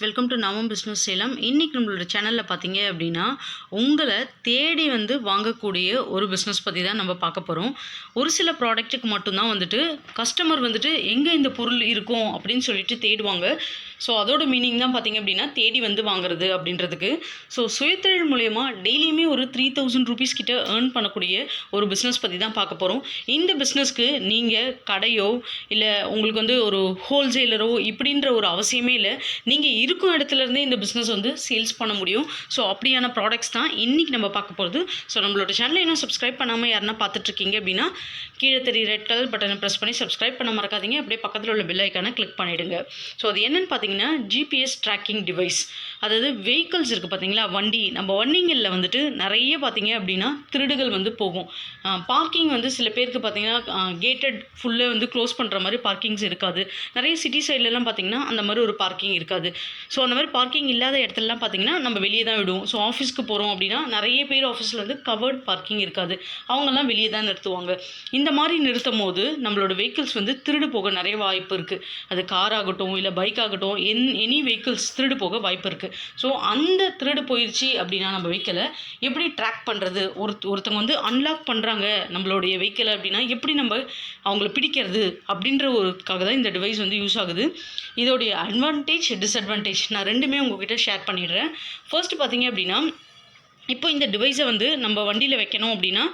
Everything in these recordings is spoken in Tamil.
வெல்கம் டு நாமம் பிஸ்னஸ் சேலம். இன்றைக்கி நம்மளோட சேனலில் பார்த்தீங்க அப்படின்னா, உங்களை தேடி வாங்கக்கூடிய ஒரு பிஸ்னஸ் பற்றி தான் நம்ம பார்க்க போகிறோம். ஒரு சில ப்ராடக்ட்டுக்கு மட்டும்தான் கஸ்டமர் எங்கே இந்த பொருள் இருக்கும் அப்படின்னு சொல்லிட்டு தேடுவாங்க. ஸோ அதோட மீனிங் தான் பார்த்தீங்க அப்படின்னா தேடி வாங்குறது அப்படின்றதுக்கு. ஸோ சுயதொழில் மூலயமா டெய்லியுமே ஒரு 3000 ரூபீஸ் கிட்ட ஏர்ன் பண்ணக்கூடிய ஒரு பிஸ்னஸ் பற்றி தான் பார்க்க போகிறோம். இந்த பிஸ்னஸ்க்கு நீங்கள் கடையோ இல்லை உங்களுக்கு ஒரு ஹோல்சேலரோ இப்படின்ற ஒரு அவசியமே இல்லை. நீங்கள் இருக்கும் இடத்துலேருந்தே இந்த பிஸ்னஸ் சேல்ஸ் பண்ண முடியும். ஸோ அப்படியான ப்ராடக்ட்ஸ் தான் இன்றைக்கி நம்ம பார்க்க போகிறது. ஸோ நம்மளோட சேனலை இன்னும் சப்ஸ்கிரைப் பண்ணாமல் யாருன்னா பார்த்துட்ருக்கீங்க அப்படின்னா கீழே தெரிய ரெட் கலர் பட்டனை ப்ரெஸ் பண்ணி சப்ஸ்கிரைப் பண்ண மறக்காதீங்க. அப்படியே பக்கத்தில் உள்ள பெல் ஐக்கானை கிளிக் பண்ணிவிடுங்க. ஸோ அது என்னென்னு பார்த்தீங்கன்னா ஜிபிஎஸ் ட்ராக்கிங் டிவைஸ். அதாவது வெஹிக்கிள்ஸ் இருக்குது பார்த்தீங்களா, வண்டி. நம்ம வண்டிங்களில் நிறைய பார்த்தீங்க அப்படின்னா திருடுகள் போகும். பார்க்கிங் சில பேருக்கு பார்த்தீங்கன்னா கேட்டட் ஃபுல்லாக க்ளோஸ் பண்ணுற மாதிரி பார்க்கிங்ஸ் இருக்காது. நிறைய சிட்டி சைட்லலாம் பார்த்தீங்கன்னா அந்த மாதிரி ஒரு பார்க்கிங் இருக்காது. ஸோ அந்த மாதிரி பார்க்கிங் இல்லாத இடத்துலலாம் பார்த்தீங்கன்னா நம்ம வெளியே தான் விடுவோம். ஸோ ஆஃபீஸ்க்கு போகிறோம் அப்படின்னா நிறைய பேர் ஆஃபீஸில் கவர்ட் பார்க்கிங் இருக்காது. அவங்கெல்லாம் வெளியே தான் நிறுத்துவாங்க. இந்த மாதிரி நிறுத்தும் போது நம்மளோட வெஹிக்கிள்ஸ் திருடு போக நிறைய வாய்ப்பு இருக்குது. அது கார் ஆகட்டும் இல்லை பைக் ஆகட்டும், எனி வெஹிக்கிள்ஸ் திருடு போக வாய்ப்பு இருக்குது. ஸோ அந்த திருடு போயிடுச்சு அப்படின்னா நம்ம வெஹிக்கிளை எப்படி ட்ராக் பண்ணுறது, ஒருத்தவங்க அன்லாக் பண்ணுறாங்க நம்மளுடைய வெஹிக்கிளை அப்படின்னா எப்படி நம்ம அவங்கள பிடிக்கிறது அப்படின்ற ஒருக்காக தான் இந்த டிவைஸ் யூஸ் ஆகுது. இதோடைய அட்வான்டேஜ் டிஸ்அட்வான்டேஜ் நான் ரெண்டுமே உங்ககிட்ட ஷேர் பண்ணிடுறேன். ஃபர்ஸ்ட் பார்த்தீங்க அப்படின்னா, இப்போ இந்த டிவைஸை நம்ம வண்டியில் வைக்கணும் அப்படின்னா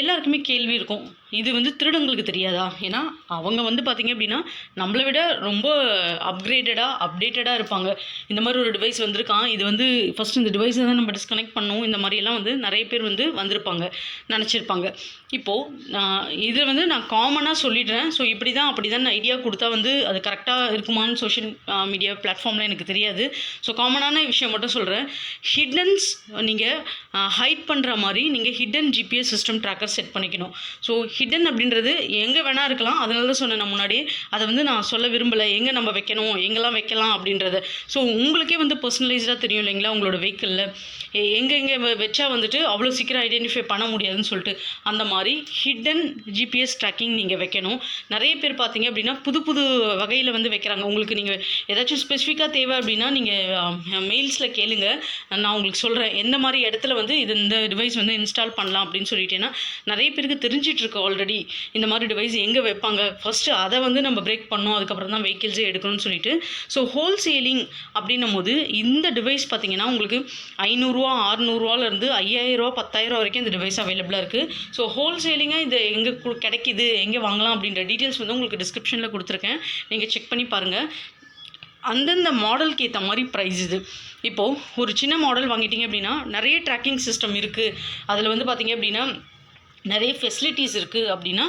எல்லாருக்குமே கேள்வி இருக்கும், இது திருடங்களுக்கு தெரியாதா? ஏன்னா அவங்க பார்த்திங்க அப்படின்னா நம்மளை விட ரொம்ப அப்டேட்டடாக இருப்பாங்க. இந்த மாதிரி ஒரு டிவைஸ் வந்திருக்கான், இது ஃபஸ்ட் இந்த டிவைஸை தான் நம்ம டிஸ்கனெக்ட் பண்ணோம், இந்த மாதிரியெல்லாம் நிறைய பேர் வந்திருப்பாங்க, நினச்சிருப்பாங்க. இப்போது இதில் நான் காமனாக சொல்லிடுறேன். ஸோ இப்படி தான் அப்படி தான் ஐடியா கொடுத்தா அது கரெக்டாக இருக்குமான்னு சோஷியல் மீடியா பிளாட்ஃபார்மில் எனக்கு தெரியாது. ஸோ காமனான விஷயம் மட்டும் சொல்கிறேன். ஹிடன்ஸ் நீங்கள் ஹைட் பண்ணுற மாதிரி நீங்கள் hidden GPS system tracker set பண்ணிக்கணும். ஸோ ஹிடன் அப்படின்றது எங்கே வேணால் இருக்கலாம். அதனால தான் சொன்னேன் நான் முன்னாடியே. அதை நான் சொல்ல விரும்பலை, எங்கே நம்ம வைக்கணும், எங்கெல்லாம் வைக்கலாம் அப்படின்றத. ஸோ உங்களுக்கே பர்சனலைஸ்டாக தெரியும் இல்லைங்களா, உங்களோட வெஹிக்கிளில் எங்கே வச்சா அவ்வளோ சீக்கிரம் ஐடென்டிஃபை பண்ண முடியாதுன்னு சொல்லிட்டு. அந்த மாதிரி ஹிடன் ஜிபிஎஸ் ட்ராக்கிங் நீங்கள் வைக்கணும். நிறைய பேர் பார்த்தீங்க அப்படின்னா புது வகையில் வைக்கிறாங்க. உங்களுக்கு நீங்கள் ஏதாச்சும் ஸ்பெசிஃபிக்காக தேவை அப்படின்னா நீங்கள் மெயில்ஸில் கேளுங்க, நான் உங்களுக்கு சொல்கிறேன் எந்த மாதிரி இடத்துல இந்த டிவைஸ் இன்ஸ்டால் பண்ணலாம் அப்படின்னு சொல்லிட்டேன்னா நிறைய பேருக்கு தெரிஞ்சிட்ருக்கு ஆல்ரெடி இந்த மாதிரி டிவைஸ் எங்கே வைப்பாங்க. ஃபஸ்ட்டு அதை நம்ம பிரேக் பண்ணோம், அதுக்கப்புறம் தான் வெஹிக்கிள்ஸே எடுக்கணும்னு சொல்லிட்டு. ஸோ ஹோல்சேலிங் அப்படின்னும் போது இந்த டிவைஸ் பார்த்தீங்கன்னா உங்களுக்கு 500 600 5000 10,000 வரைக்கும் இந்த டிவைஸ் அவைலபிளாக இருக்குது. ஸோ ஹோல்சேலிங்காக இது எங்கே கிடைக்கிது, எங்கே வாங்கலாம் அப்படின்ற டீட்டெயில்ஸ் உங்களுக்கு டிஸ்கிரிப்ஷனில் கொடுத்துருக்கேன், நீங்கள் செக் பண்ணி பாருங்கள். அந்தந்த மாடலுக்கு ஏற்ற மாதிரி ப்ரைஸ் இது. இப்போது ஒரு சின்ன மாடல் வாங்கிட்டீங்க அப்படின்னா நிறைய ட்ராக்கிங் சிஸ்டம் இருக்குது. அதில் பார்த்தீங்க அப்படின்னா நிறைய ஃபெசிலிட்டிஸ் இருக்குது அப்படின்னா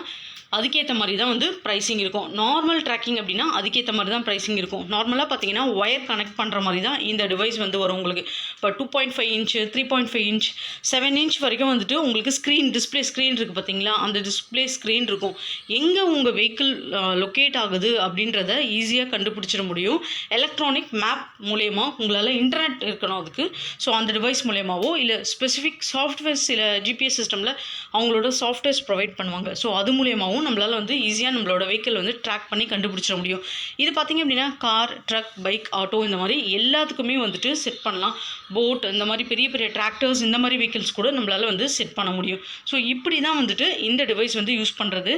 அதுக்கேற்ற மாதிரி தான் ப்ரைஸிங் இருக்கும். நார்மல் ட்ராக்கிங் அப்படின்னா அதுக்கேற்ற மாதிரி தான் ப்ரைஸிங் இருக்கும். நார்மலாக பார்த்தீங்கன்னா ஒயர் கனெக்ட் பண்ணுற மாதிரி தான் இந்த டிவைஸ் வரும் உங்களுக்கு. இப்போ 2.5 இன்ச்சு 3.5 இன்ச் 7 இன்ச் வரைக்கும் உங்களுக்கு டிஸ்பிளே ஸ்க்ரீன் இருக்குது பார்த்தீங்களா, அந்த டிஸ்பிளே ஸ்க்ரீன் இருக்கும். எங்கே உங்கள் வெஹிக்கிள் லொக்கேட் ஆகுது அப்படின்றத ஈஸியாக கண்டுபிடிச்சிட முடியும். எலக்ட்ரானிக் மேப் மூலயமா உங்களால் இன்டர்நெட் இருக்கணும் அதுக்கு. ஸோ அந்த டிவைஸ் மூலயமாவோ இல்லை ஸ்பெசிஃபிக் சாஃப்ட்வேர்ஸ் சில ஜிபிஎஸ் சிஸ்டமில் அவங்களோட சாஃப்ட்வேர்ஸ் ப்ரொவைட் பண்ணுவாங்க. ஸோ அது மூலயமாவும் நம்மளால் ஈஸியாக நம்மளோட வெஹிக்கிள் ட்ராக் பண்ணி கண்டுபிடிச்சிட முடியும். இது பார்த்திங்க அப்படின்னா கார், ட்ரக், பைக், ஆட்டோ இந்த மாதிரி எல்லாத்துக்குமே செட் பண்ணலாம். போட், இந்த மாதிரி பெரிய பெரிய டிராக்டர்ஸ், இந்த மாதிரி வெஹிக்கிள்ஸ் கூட நம்மளால் செட் பண்ண முடியும். ஸோ இப்படி தான் இந்த டிவைஸ் யூஸ் பண்ணுறது.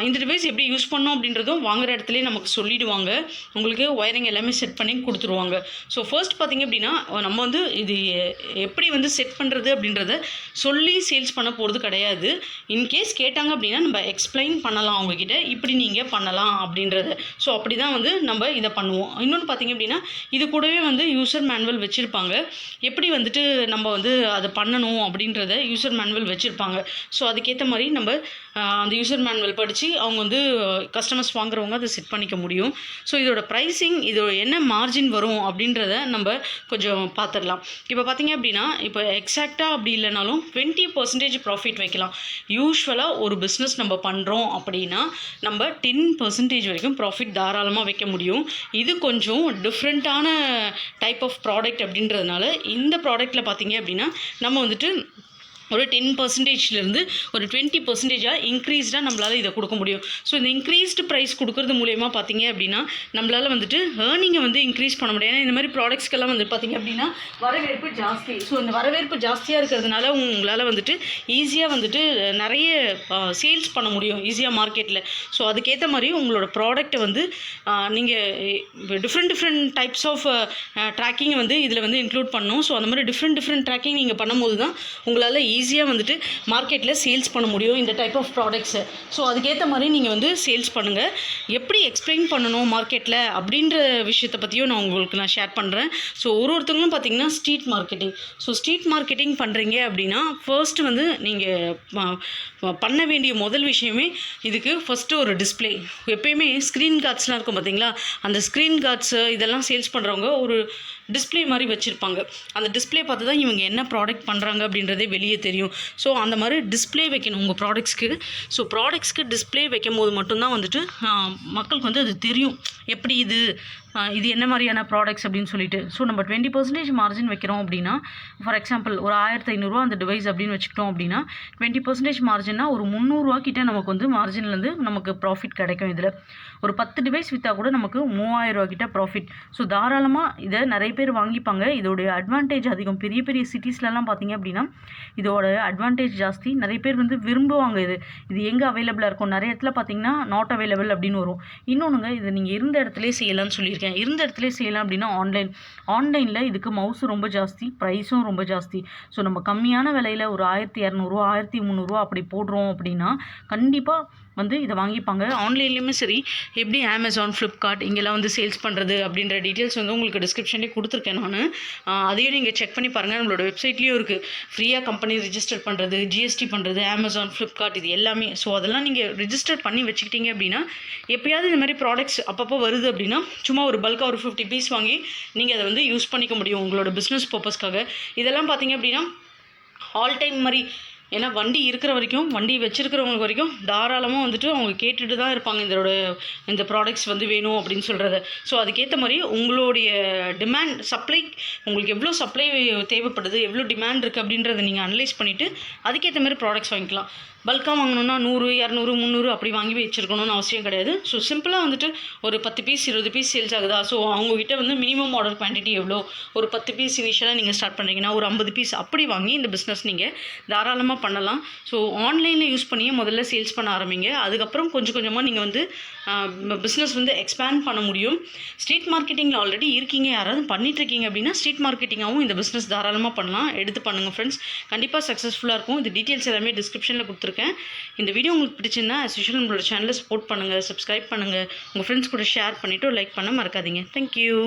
இந்த டிவைஸ் எப்படி யூஸ் பண்ணோம் அப்படின்றதும் வாங்குகிற இடத்துலேயே நமக்கு சொல்லிவிடுவாங்க. உங்களுக்கு ஒயரிங் எல்லாமே செட் பண்ணி கொடுத்துருவாங்க. ஸோ ஃபர்ஸ்ட் பார்த்திங்க அப்படின்னா நம்ம இது எப்படி செட் பண்ணுறது அப்படின்றத சொல்லி சேல்ஸ் பண்ண போகிறது கிடையாது. இன்கேஸ் கேட்டாங்க அப்படின்னா நம்ம எக்ஸ்பிளைன் பண்ணலாம் அவங்கக்கிட்ட, இப்படி நீங்கள் பண்ணலாம் அப்படின்றத. ஸோ அப்படி தான் நம்ம இதை பண்ணுவோம். இன்னொன்று பார்த்திங்க அப்படின்னா இது கூடவே யூசர் மேனுவல் வச்சுருப்பாங்க. எப்படி நம்ம அதை பண்ணணும் அப்படின்றத யூசர் மேனுவல் வச்சுருப்பாங்க. ஸோ அதுக்கேற்ற மாதிரி நம்ம அந்த யூசர் மேனுவல் படித்து அவங்க கஸ்டமர்ஸ் வாங்குறவங்க அதை செட் பண்ணிக்க முடியும். ஸோ இதோட ப்ரைஸிங், இதோட என்ன மார்ஜின் வரும் அப்படின்றத நம்ம கொஞ்சம் பார்த்துடலாம். இப்போ பார்த்திங்க அப்படின்னா இப்போ எக்ஸாக்டாக அப்படி இல்லைனாலும் 20% ப்ராஃபிட் வைக்கலாம். யூஸ்வலாக ஒரு பிஸ்னஸ் நம்ம பண்ணுறோம் அப்படின்னா நம்ம 10% வரைக்கும் ப்ராஃபிட் தாராளமாக வைக்க முடியும். இது கொஞ்சம் டிஃப்ரெண்ட்டான டைப் ஆஃப் ப்ராடக்ட் அப்படின்றதுனால இந்த ப்ராடக்ட்டில் பார்த்திங்க அப்படின்னா நம்ம ஒரு 10%லேருந்து ஒரு 20% இன்க்ரீஸ்டாக நம்மளால் இதை கொடுக்க முடியும். ஸோ இந்த இன்க்ரீஸ்டு ப்ரைஸ் கொடுக்கறது மூலயமா பார்த்தீங்க அப்படின்னா நம்மளால் வந்துட்டு ஏர்னிங்கை வந்து இன்க்ரீஸ் பண்ண முடியும். ஏன்னா இந்த மாதிரி ப்ராடக்ட்ஸ்க்கெல்லாம் வந்து பார்த்தீங்க அப்படின்னா வரவேற்பு ஜாஸ்தி. ஸோ இந்த வரவேற்பு ஜாஸ்தியாக இருக்கிறதுனால உங்களால் வந்துட்டு ஈஸியாக வந்துட்டு நிறைய சேல்ஸ் பண்ண முடியும் ஈஸியாக மார்க்கெட்டில். ஸோ அதுக்கேற்ற மாதிரி உங்களோட ப்ராடக்ட்டை வந்து நீங்கள் டிஃப்ரெண்ட் டைப்ஸ் ஆஃப் ட்ராக்கிங்கை வந்து இதில் வந்து இன்க்ளூட் பண்ணணும். ஸோ அந்த மாதிரி டிஃப்ரெண்ட் ட்ராக்கிங் நீங்கள் பண்ணும்போது தான் உங்களால் ஈஸியாக வந்துட்டு மார்க்கெட்டில் சேல்ஸ் பண்ண முடியும் இந்த டைப் ஆஃப் ப்ராடக்ட்ஸை. ஸோ அதுக்கேற்ற மாதிரி நீங்கள் வந்து சேல்ஸ் பண்ணுங்கள். எப்படி எக்ஸ்பிளைன் பண்ணணும் மார்க்கெட்டில் அப்படின்ற விஷயத்தை பற்றியும் நான் ஷேர் பண்ணுறேன். ஸோ ஒருத்தங்களும் பார்த்தீங்கன்னா street marketing. So street marketing பண்ணுறீங்க அப்படின்னா ஃபர்ஸ்ட்டு வந்து நீங்கள் பண்ண வேண்டிய முதல் விஷயமே இதுக்கு ஃபஸ்ட்டு ஒரு டிஸ்பிளே. எப்பயுமே ஸ்க்ரீன் கார்ட்ஸ்லாம் இருக்கும் பார்த்தீங்களா, அந்த ஸ்க்ரீன் கார்ட்ஸு இதெல்லாம் சேல்ஸ் பண்ணுறவங்க ஒரு டிஸ்பிளே மாதிரி வச்சுருப்பாங்க. அந்த டிஸ்பிளே பார்த்து தான் இவங்க என்ன ப்ராடக்ட் பண்ணுறாங்க அப்படின்றதே வெளியே தெரியும். ஸோ அந்த மாதிரி டிஸ்பிளே வைக்கணும் உங்கள் ப்ராடக்ட்ஸ்க்கு. ஸோ ப்ராடக்ட்ஸ்க்கு டிஸ்பிளே வைக்கும் போது மட்டும்தான் வந்துட்டு மக்களுக்கு வந்து அது தெரியும் எப்படி இது என்ன மாதிரியான ப்ராடக்ட்ஸ் அப்படின்னு சொல்லிட்டு. ஸோ நம்ம 20% மார்ஜின் வைக்கிறோம் அப்படின்னா, ஃபார் எக்ஸாம்பிள் ஒரு 1500 அந்த டிவைஸ் அப்படின்னு வச்சுக்கிட்டோம் அப்படின்னா 20% மார்ஜின்னா ஒரு 300 கிட்ட நமக்கு வந்து மார்ஜின்லேருந்து நமக்கு ப்ராஃபிட் கிடைக்கும். இதில் ஒரு 10 டிவைஸ் விற்றா கூட நமக்கு 3000 கிட்ட ப்ராஃபிட். ஸோ தாராளமாக இதை நிறைய பேர் வாங்கிப்பாங்க. இதோடைய அட்வான்டேஜ் அதிகம். பெரிய பெரிய சிட்டிஸ்லலாம் பார்த்தீங்க அப்படின்னா இதோட அட்வான்டேஜ் ஜாஸ்தி. நிறைய பேர் வந்து விரும்புவாங்க. இது எங்கே அவைலபிளாக இருக்கும், நிறைய இடத்துல பார்த்தீங்கன்னா நாட் அவைலபிள் அப்படின்னு வரும். இன்னொன்றுங்க, இது நீங்கள் இருந்த இடத்துலேயே செய்யலாம்னு சொல்லியிருக்கேன். இருந்த இடத்துலேயே செய்யலாம் அப்படின்னா ஆன்லைனில் இதுக்கு மவுஸ் ரொம்ப ஜாஸ்தி, ப்ரைஸும் ரொம்ப ஜாஸ்தி. ஸோ நம்ம கம்மியான விலையில் ஒரு 1200 1300 அப்படி போடுறோம் அப்படின்னா கண்டிப்பாக வந்து இதை வாங்கிப்பாங்க. ஆன்லைன்லேயுமே சரி, எப்படி அமேசான், ஃப்ளிப்கார்ட் இங்கெல்லாம் வந்து சேல்ஸ் பண்ணுறது அப்படின்ற டீட்டெயில்ஸ் வந்து உங்களுக்கு டிஸ்கிரிப்ஷன்லேயே கொடுத்துருக்கேன் நான். அதையும் நீங்கள் செக் பண்ணி பாருங்கள். நம்மளோட வெப்சைட்லேயும் இருக்குது. ஃப்ரீயாக கம்பெனி ரிஜிஸ்டர் பண்ணுறது, ஜிஎஸ்டி பண்ணுறது, அமேசான், ஃப்ளிப்கார்ட் இது எல்லாமே. ஸோ அதெல்லாம் நீங்கள் ரிஜிஸ்டர் பண்ணி வச்சுக்கிட்டீங்க அப்படின்னா எப்போயாவது இந்த மாதிரி ப்ராடக்ட்ஸ் அப்பப்போ வருது அப்படின்னா சும்மா ஒரு பல்காக ஒரு 50 பீஸ் வாங்கி நீங்கள் அதை வந்து யூஸ் பண்ணிக்க முடியும் உங்களோட பிஸ்னஸ் பர்பஸ்க்காக. இதெல்லாம் பார்த்தீங்க அப்படின்னா ஆல் டைம் மாதிரி. ஏன்னா வண்டி இருக்கிற வரைக்கும், வண்டி வச்சுருக்கிறவங்களுக்கு வரைக்கும் தாராளமாக வந்துட்டு அவங்க கேட்டுட்டு தான் இருப்பாங்க இந்த ப்ராடக்ட்ஸ் வந்து வேணும் அப்படின்னு சொல்கிறத. ஸோ அதுக்கேற்ற மாதிரி உங்களுடைய டிமாண்ட், சப்ளை, உங்களுக்கு எவ்வளோ சப்ளை தேவைப்படுது, எவ்வளோ டிமாண்ட் இருக்குது அப்படின்றத நீங்கள் அனலைஸ் பண்ணிவிட்டு அதுக்கேற்ற மாதிரி ப்ராடக்ட்ஸ் வாங்கிக்கலாம். பல்காக வாங்கணுன்னா 100 200 300 அப்படி வாங்கி வச்சுருக்கணும்னு அவசியம் கிடையாது. ஸோ சிம்பிளாக வந்துட்டு ஒரு 10 பீஸ் 20 பீஸ் சேல்ஸ் ஆகுதா, ஸோ அவங்ககிட்ட வந்து மினிமம் ஆர்டர் குவான்டிட்டி எவ்வளோ, ஒரு 10 பீஸ் இனிஷியலாக நீங்கள் ஸ்டார்ட் பண்ணுறீங்கன்னா ஒரு 50 பீஸ் அப்படி வாங்கி இந்த பிஸ்னஸ் நீங்கள் தாராளமாக பண்ணலாம். ஸோ ஆன்லைனில் யூஸ் பண்ணியே முதல்ல சேல்ஸ் பண்ண ஆரம்பிங்க. அதுக்கப்புறம் கொஞ்சம் கொஞ்சமாக நீங்கள் வந்து பிஸ்னஸ் வந்து எக்ஸ்பேண்ட் பண்ண முடியும். ஸ்ட்ரீட் மார்க்கெட்டிங்கில் ஆல்ரெடி இருக்கீங்க, யாராவது பண்ணிட்டுருக்கீங்க அப்படின்னா ஸ்ட்ரீட் மார்க்கெட்டிங்காகவும் இந்த பிஸ்னஸ் தாராளமாக பண்ணலாம். எடுத்து பண்ணுங்கள் ஃப்ரெண்ட்ஸ், கண்டிப்பாக சக்ஸஸ்ஃபுல்லாக இருக்கும். இந்த டீட்டெயில்ஸ் எல்லாமே டிஸ்கிரிப்ஷனில் கொடுத்துருக்கேன். இந்த வீடியோ உங்களுக்கு பிடிச்சிருந்தா as usual நம்மளோட சேனலை சப்போர்ட் பண்ணுங்கள், சப்ஸ்கிரைப் பண்ணுங்கள், உங்கள் ஃப்ரெண்ட்ஸ் கூட ஷேர் பண்ணிவிட்டு லைக் பண்ண மறக்காதீங்க. தேங்க்யூ.